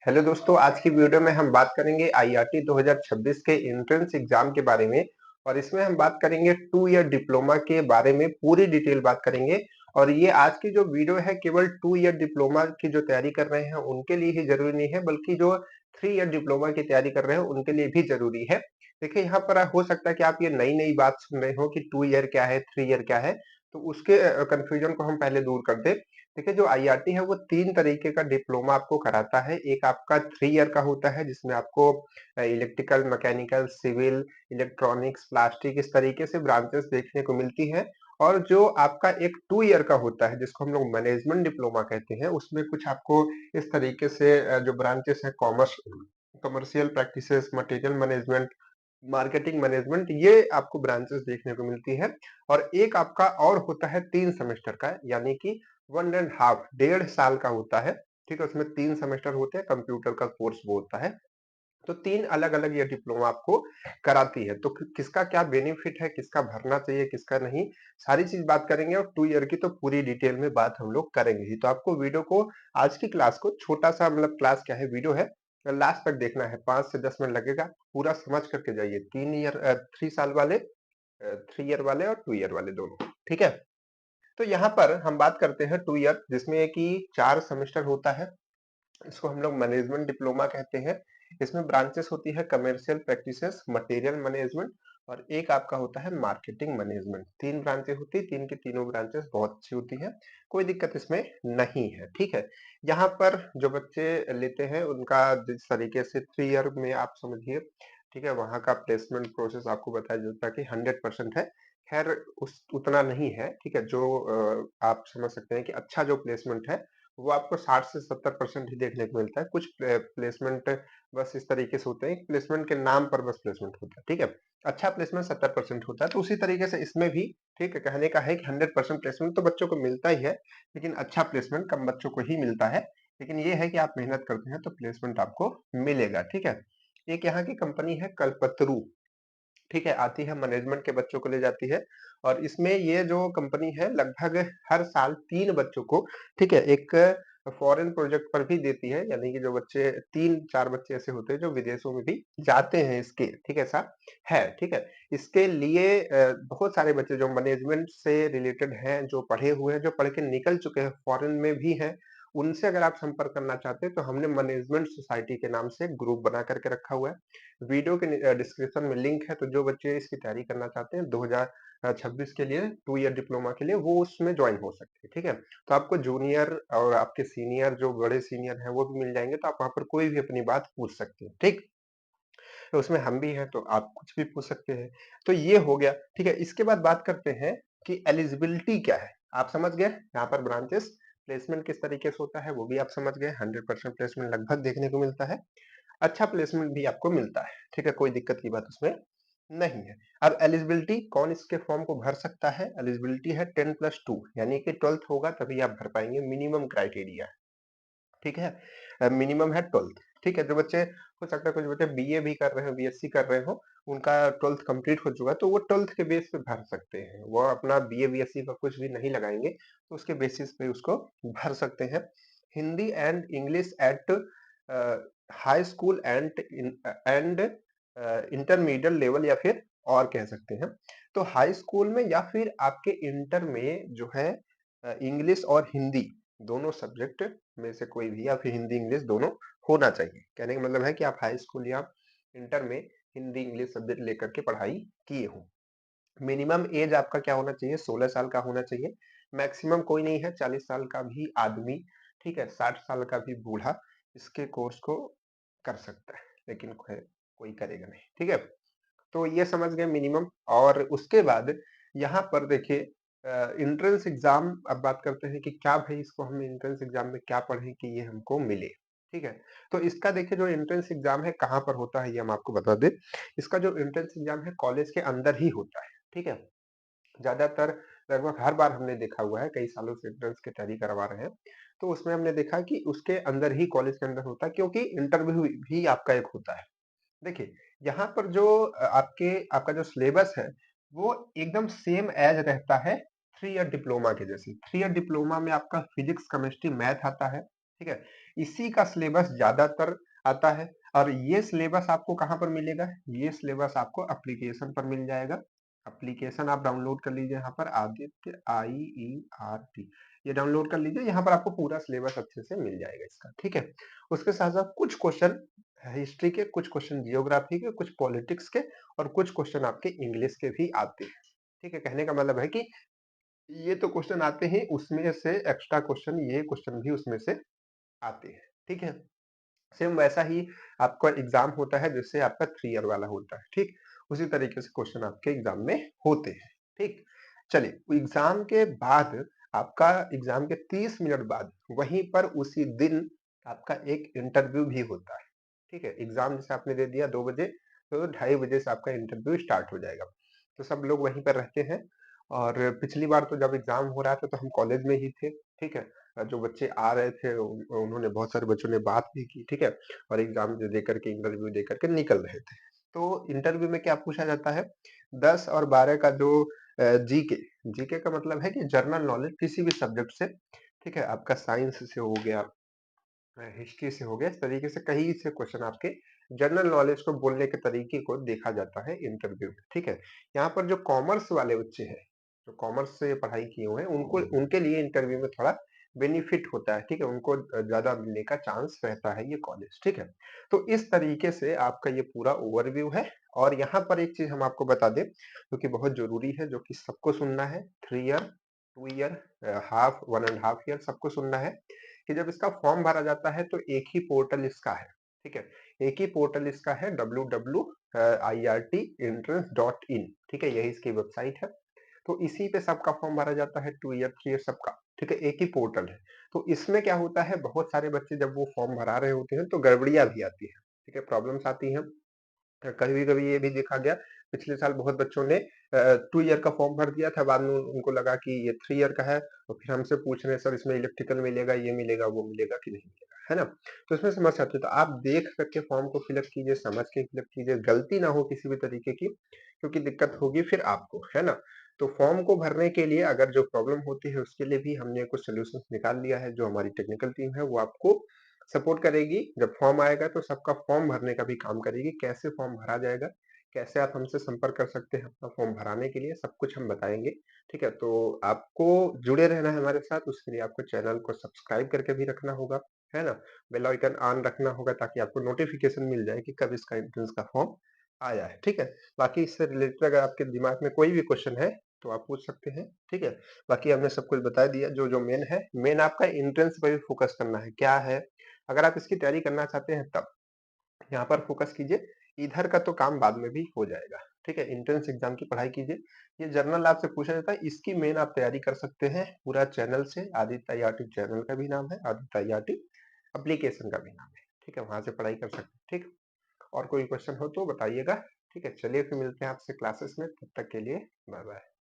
Hello दोस्तों, आज की वीडियो में हम बात करेंगे आईआरटी 2026 के एंट्रेंस एग्जाम के बारे में। और इसमें हम बात करेंगे 2 ईयर डिप्लोमा के बारे में, पूरी डिटेल बात करेंगे। और ये आज की जो वीडियो है केवल 2 ईयर डिप्लोमा की जो तैयारी कर रहे हैं उनके लिए ही जरूरी नहीं है, बल्कि जो 3 ईयर डिप्लोमा की तैयारी कर रहे हैं उनके लिए भी जरूरी है। देखिए, यहाँ पर हो सकता है कि आप ये नई नई बात सुन रहे हो कि 2 ईयर क्या है, 3 ईयर क्या है। तो उसके कंफ्यूजन को हम पहले दूर कर दे। देखिए, जो आईआरटी है वो 3 तरीके का डिप्लोमा आपको कराता है। एक आपका 3 ईयर का होता है जिसमें आपको electrical, mechanical, civil, electronics, plastic इस तरीके से ब्रांचेस देखने को मिलती हैं। और जो आपका एक 2 ईयर का होता है जिसको हम लोग मैनेजमेंट डिप्लोमा कहते हैं, उसमें कुछ आपको इस तरीके से जो ब्रांचेस हैं, commercial practices, material management, marketing management, ये आपको ब्रांचेस देखने को मिलती है। और एक आपका और होता है 3 सेमेस्टर का, यानी कि 1.5 डेढ़ साल का होता है। ठीक है, उसमें 3 सेमेस्टर होते हैं, कंप्यूटर का कोर्स वो होता है। तो 3 अलग-अलग ये डिप्लोमा आपको कराती है। तो किसका क्या बेनिफिट है, किसका भरना चाहिए, किसका नहीं, सारी चीज बात करेंगे। और 2 ईयर की तो पूरी डिटेल में बात हम लोग करेंगे ही। तो आपको वीडियो को, आज की क्लास को, छोटा सा मतलब क्लास क्या है, वीडियो है, लास्ट तक देखना है। 5 से 10 मिनट लगेगा, पूरा समझ करके जाइए। 3 साल वाले, 3 ईयर वाले और 2 ईयर वाले दोनों। ठीक है, तो यहाँ पर हम बात करते हैं 2 ईयर, जिसमें कि 4 सेमेस्टर होता है। इसको हम लोग मैनेजमेंट डिप्लोमा कहते हैं। इसमें ब्रांचेस होती है कमर्शियल प्रैक्टिसेस, मटेरियल मैनेजमेंट, और एक आपका होता है मार्केटिंग मैनेजमेंट। 3 ब्रांचें होती है, तीन की तीनों ब्रांचेस बहुत अच्छी होती हैं, कोई दिक्कत इसमें नहीं है। ठीक है, यहाँ पर जो बच्चे लेते हैं उनका जिस तरीके से 3 ईयर में आप समझिए, ठीक है, वहाँ का प्लेसमेंट प्रोसेस आपको बताया जाता है कि 100% है। खैर, उस उतना नहीं है। ठीक है, जो आप समझ सकते हैं कि अच्छा जो प्लेसमेंट है वो आपको 60 से 70% ही देखने को मिलता है। कुछ प्लेसमेंट बस इस तरीके से होते हैं, प्लेसमेंट के नाम पर बस प्लेसमेंट होता है। ठीक है, अच्छा प्लेसमेंट 70% होता है। तो उसी तरीके से इसमें भी, ठीक है, कहने का है कि 100% प्लेसमेंट तो बच्चों को मिलता ही है, लेकिन अच्छा प्लेसमेंट कम बच्चों को ही मिलता है। लेकिन ये है कि आप मेहनत करते हैं तो प्लेसमेंट आपको मिलेगा। ठीक है, एक यहाँ की कंपनी है कल्पतरू। ठीक है, आती है, मैनेजमेंट के बच्चों को ले जाती है। और इसमें ये जो कंपनी है लगभग हर साल 3 बच्चों को, ठीक है, एक फॉरेन प्रोजेक्ट पर भी देती है। यानी कि जो बच्चे, 3-4 बच्चे ऐसे होते हैं जो विदेशों में भी जाते हैं इसके। ठीक है, ऐसा है। ठीक है, इसके लिए बहुत सारे बच्चे जो मैनेजमेंट से रिलेटेड हैं, जो पढ़े हुए हैं, जो पढ़ के निकल चुके हैं, फॉरेन में भी हैं, उनसे अगर आप संपर्क करना चाहते हैं तो हमने मैनेजमेंट सोसाइटी के नाम से ग्रुप बना करके रखा हुआ है। वीडियो के डिस्क्रिप्शन में लिंक है। तो जो बच्चे इसकी तैयारी करना चाहते हैं 2026 के लिए, 2 ईयर डिप्लोमा के लिए, वो उसमें ज्वाइन हो सकते हैं। ठीक है, तो आपको जूनियर और आपके सीनियर, जो बड़े सीनियर हैं, वो भी मिल जाएंगे। तो आप वहां पर कोई भी अपनी बात पूछ सकते हैं। ठीक, तो उसमें हम भी हैं, तो आप कुछ भी पूछ सकते हैं। तो ये हो गया। ठीक है, इसके बाद बात करते हैं कि एलिजिबिलिटी क्या है। आप समझ गए यहाँ पर ब्रांचेस, प्लेसमेंट किस तरीके से होता है वो भी आप समझ गए। 100% प्लेसमेंट लगभग देखने को मिलता है, अच्छा प्लेसमेंट भी आपको मिलता है। ठीक है, कोई दिक्कत की बात उसमें नहीं है। अब एलिजिबिलिटी, कौन इसके फॉर्म को भर सकता है? एलिजिबिलिटी है 10+2, यानी कि 12th होगा तभी आप भर पाएंगे। मिनिमम क्राइटेरिया, ठीक है, मिनिमम है 12th। ठीक है, जो बच्चे, हो सकता है कुछ बच्चे बीए भी कर रहे हो, बीएससी कर रहे हो, उनका 12th कंप्लीट हो चुका है, तो वो 12th के बेस पे भर सकते हैं। वो अपना बीए बीएससी का कुछ भी नहीं लगाएंगे, तो उसके बेसिस पे उसको भर सकते हैं। Hindi and English at high school and intermediate level, या फिर और कह सकते हैं। तो हाई स्कूल में या फिर आपके इंटर में जो है, इंग्लिश और हिंदी दोनों सब्जेक्ट में से कोई भी, या फिर हिंदी इंग्लिश दोनों होना चाहिए। कहने का मतलब है कि आप हाई स्कूल या इंटर में हिंदी इंग्लिश सब्जेक्ट लेकर के पढ़ाई किए हो। मिनिमम एज आपका क्या होना चाहिए? 16 साल का होना चाहिए। मैक्सिमम कोई नहीं है, 40 साल का भी आदमी, ठीक है, 60 साल का भी बूढ़ा इसके कोर्स को कर सकता है, लेकिन कोई करेगा नहीं। ठीक है, तो ये समझ गए मिनिमम। और उसके बाद यहाँ पर देखिए, एंट्रेंस एग्जाम, अब बात करते हैं कि क्या भाई इसको हम एंट्रेंस एग्जाम में क्या पढ़ें कि ये हमको मिले। ठीक है, तो इसका देखिए, जो एंट्रेंस एग्जाम है कहाँ पर होता है ये हम आपको बता दें। इसका जो एंट्रेंस एग्जाम है कॉलेज के अंदर ही होता है। ठीक है, ज्यादातर, लगभग हर बार हमने देखा हुआ है, कई सालों से एंट्रेंस की तैयारी करवा रहे हैं, तो उसमें हमने देखा कि उसके अंदर ही, कॉलेज के अंदर होता है, क्योंकि इंटरव्यू भी आपका एक होता है। देखिए, यहाँ पर जो आपका जो सिलेबस है वो एकदम सेम एज रहता है 3 ईयर डिप्लोमा के जैसे। 3 ईयर डिप्लोमा में आपका फिजिक्स, केमिस्ट्री, मैथ आता है। ठीक है, इसी का सिलेबस ज्यादातर आता है और ये सिलेबस आपको कहाँ पर मिलेगा? ये सिलेबस आपको एप्लीकेशन पर मिल जाएगा। एप्लीकेशन आप डाउनलोड कर लीजिए यहाँ पर आदित्य IERT ये डाउनलोड कर लीजिए। यहाँ पर आपको पूरा सिलेबस अच्छे से मिल जाएगा इसका, ठीक है। उसके साथ साथ कुछ क्वेश्चन हिस्ट्री के, कुछ क्वेश्चन जियोग्राफी के, कुछ पॉलिटिक्स के और कुछ क्वेश्चन आपके इंग्लिश के भी आते हैं, ठीक है। कहने का मतलब है कि ये तो क्वेश्चन आते हैं, उसमें से एक्स्ट्रा क्वेश्चन ये क्वेश्चन भी उसमें से आते हैं, ठीक है। सेम वैसा ही आपका एग्जाम होता है जैसे आपका 3 ईयर वाला होता है, ठीक। उसी तरीके से क्वेश्चन आपके एग्जाम में होते हैं, ठीक। चलिए एग्जाम के बाद आपका एग्जाम के 30 मिनट बाद वहीं पर उसी दिन आपका एक इंटरव्यू भी होता है, ठीक है। एग्जाम जैसे आपने दे दिया 2 बजे, तो 2:30 बजे से आपका इंटरव्यू स्टार्ट हो जाएगा। तो सब लोग वहीं पर रहते हैं और पिछली बार तो जब एग्जाम हो रहा था तो हम कॉलेज में ही थे, ठीक है। जो बच्चे आ रहे थे उन्होंने बहुत सारे बच्चों ने बात भी की, ठीक है। और एग्जाम दे करके इंटरव्यू दे करके निकल रहे थे। तो इंटरव्यू में क्या पूछा जाता है? 10 और 12 का जो जीके, जीके का मतलब है कि जनरल नॉलेज किसी भी सब्जेक्ट से, ठीक है। आपका साइंस से हो गया, हिस्ट्री से हो गया, इस तरीके से कई से क्वेश्चन आपके जनरल नॉलेज को बोलने के तरीके को देखा जाता है इंटरव्यू में, ठीक है। यहाँ पर जो कॉमर्स वाले बच्चे हैं, जो कॉमर्स से पढ़ाई किए हुए हैं, उनको उनके लिए इंटरव्यू में थोड़ा बेनिफिट होता है, ठीक है। उनको ज्यादा मिलने का चांस रहता है ये कॉलेज, ठीक है। तो इस तरीके से आपका ये पूरा ओवरव्यू है। और यहाँ पर एक चीज हम आपको बता दें जो कि बहुत जरूरी है, जो कि सबको सुनना है। 3 ईयर, 2 ईयर, हाफ, 1.5 ईयर सबको सुनना है कि जब इसका फॉर्म भरा जाता है तो एक ही पोर्टल इसका है, ठीक है। एक ही पोर्टल इसका है www.irt-entrance.in, ठीक है। यही इसकी वेबसाइट है। तो इसी पे सबका फॉर्म भरा जाता है, 2 ईयर, 3 ईयर सबका, ठीक है। एक ही पोर्टल है। तो इसमें क्या होता है, बहुत सारे बच्चे जब वो फॉर्म भरा रहे होते हैं तो गड़बड़ियां भी आती है, ठीक है, प्रॉब्लम्स आती हैं। कभी कभी ये भी देखा गया, पिछले साल बहुत बच्चों ने 2 ईयर का फॉर्म भर दिया था, बाद में उनको लगा कि ये 3 ईयर का है, और फिर हमसे पूछ रहे हैं सर इसमें इलेक्ट्रिकल मिलेगा, ये मिलेगा, वो मिलेगा कि नहीं मिलेगा, है ना। तो इसमें समस्या आती है। तो आप देख करके फॉर्म को फिलअप कीजिए, समझ के फिलअप कीजिए, गलती ना हो किसी भी तरीके की, क्योंकि दिक्कत होगी फिर आपको, है ना। तो फॉर्म को भरने के लिए अगर जो प्रॉब्लम होती है उसके लिए भी हमने कुछ सोल्यूशन निकाल लिया है। जो हमारी टेक्निकल टीम है वो आपको सपोर्ट करेगी। जब फॉर्म आएगा तो सबका फॉर्म भरने का भी काम करेगी। कैसे फॉर्म भरा जाएगा, कैसे आप हमसे संपर्क कर सकते हैं अपना फॉर्म भराने के लिए, सब कुछ हम बताएंगे, ठीक है। तो आपको जुड़े रहना है हमारे साथ, उसके लिए आपको चैनल को सब्सक्राइब करके भी रखना होगा, है ना। बेल आइकन ऑन रखना होगा ताकि आपको नोटिफिकेशन मिल जाए कि कब इसका एंट्रेंस का फॉर्म आया है, ठीक है। बाकी इससे रिलेटेड अगर आपके दिमाग में कोई भी क्वेश्चन है तो आप पूछ सकते हैं, ठीक है। बाकी हमने सब कुछ बता दिया। जो जो मेन है, मेन आपका एंट्रेंस पर भी फोकस करना है, क्या है। अगर आप इसकी तैयारी करना चाहते हैं तब यहाँ पर फोकस कीजिए। इधर का तो काम बाद में भी हो जाएगा, ठीक है। एंट्रेंस एग्जाम की पढ़ाई कीजिए। ये जर्नल आपसे पूछा जाता है, इसकी मेन आप तैयारी कर सकते हैं पूरा चैनल से। आदित्य IRT चैनल का भी नाम है, आदित्य IRT एप्लीकेशन का भी नाम है, ठीक है। वहां से पढ़ाई कर सकते हैं, ठीक। और कोई क्वेश्चन हो तो बताइएगा, ठीक है। चलिए फिर मिलते हैं आपसे क्लासेस में, तब तक के लिए बाय बाय।